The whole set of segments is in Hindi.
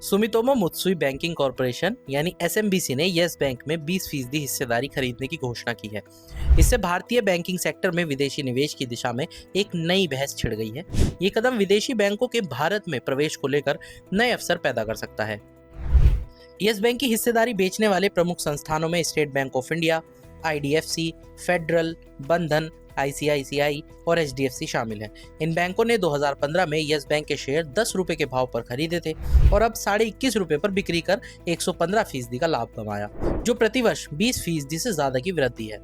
सुमितोमो मुत्सुई बैंकिंग कॉरपोरेशन यानी एसएमबीसी ने यस बैंक में 20% हिस्सेदारी खरीदने की घोषणा की है। इससे भारतीय बैंकिंग सेक्टर में विदेशी निवेश की दिशा में एक नई बहस छिड़ गई है। ये कदम विदेशी बैंकों के भारत में प्रवेश को लेकर नए अवसर पैदा कर सकता है। यस बैंक की हिस्सेदारी बेचने वाले प्रमुख संस्थानों में state bank of India, IDFC, federal, बंधन, आईसीआईसीआई और एचडीएफसी शामिल हैं। इन बैंकों ने 2015 में यस बैंक के शेयर 10 रुपए के भाव पर खरीदे थे और अब 21.5 रुपए पर बिक्री कर 115% का लाभ कमाया, जो प्रतिवर्ष 20% से ज्यादा की वृद्धि है।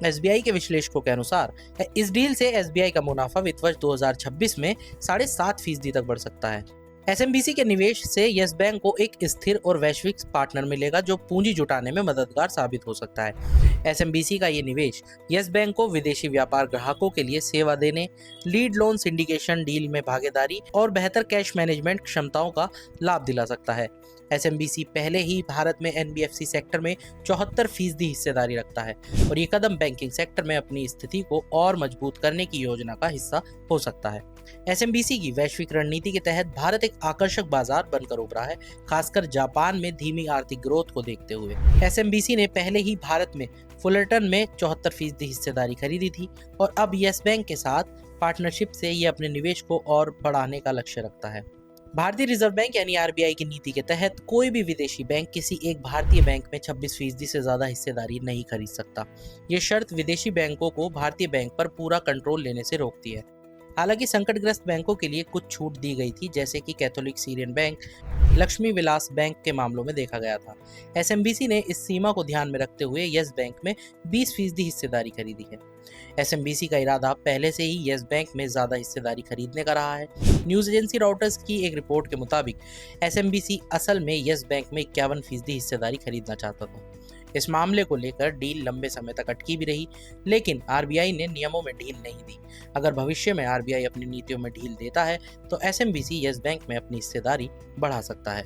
एसबीआई के विश्लेषकों के अनुसार इस डील से एसबीआई का मुनाफा वित्त वर्ष 2026 में 7.5% तक बढ़ सकता है। एसएमबीसी के निवेश से यस बैंक को एक स्थिर और वैश्विक पार्टनर मिलेगा, जो पूंजी जुटाने में मददगार साबित हो सकता है। एसएमबीसी का ये निवेश यस बैंक को विदेशी व्यापार ग्राहकों के लिए सेवा देने, लीड लोन सिंडिकेशन डील में भागीदारी और बेहतर कैश मैनेजमेंट क्षमताओं का लाभ दिला सकता है। एसएमबीसी पहले ही भारत में एनबीएफसी सेक्टर में 74% हिस्सेदारी रखता है और ये कदम बैंकिंग सेक्टर में अपनी स्थिति को और मजबूत करने की योजना का हिस्सा हो सकता है। एसएमबीसी की वैश्विक रणनीति के तहत भारत एक आकर्षक बाजार बनकर उभरा है, खासकर जापान में धीमी आर्थिक ग्रोथ को देखते हुए। एसएमबीसी ने पहले ही भारत में फुलरटन में 74% हिस्सेदारी खरीदी थी और अब यस बैंक के साथ पार्टनरशिप से ये अपने निवेश को और बढ़ाने का लक्ष्य रखता है। भारतीय रिजर्व बैंक यानी आरबीआई की नीति के तहत कोई भी विदेशी बैंक किसी एक भारतीय बैंक में 26% से ज्यादा हिस्सेदारी नहीं खरीद सकता। ये शर्त विदेशी बैंकों को भारतीय बैंक पर पूरा कंट्रोल लेने से रोकती है। हालांकि संकटग्रस्त बैंकों के लिए कुछ छूट दी गई थी, जैसे कि Catholic Syrian bank, Lakshmi Vilas bank के मामलों में देखा गया था। एसएमबीसी ने इस सीमा को ध्यान में रखते हुए यस बैंक में 20% हिस्सेदारी खरीदी है। एसएमबीसी का इरादा पहले से ही यस बैंक में ज्यादा हिस्सेदारी खरीदने का रहा है। न्यूज एजेंसी रॉयटर्स की एक रिपोर्ट के मुताबिक एसएमबीसी असल में यस बैंक में 51% हिस्सेदारी खरीदना चाहता था। इस मामले को लेकर डील लंबे समय तक अटकी भी रही, लेकिन आरबीआई ने नियमों में ढील नहीं दी। अगर भविष्य में आरबीआई अपनी नीतियों में ढील देता है तो एसएमबीसी यस बैंक में अपनी हिस्सेदारी बढ़ा सकता है।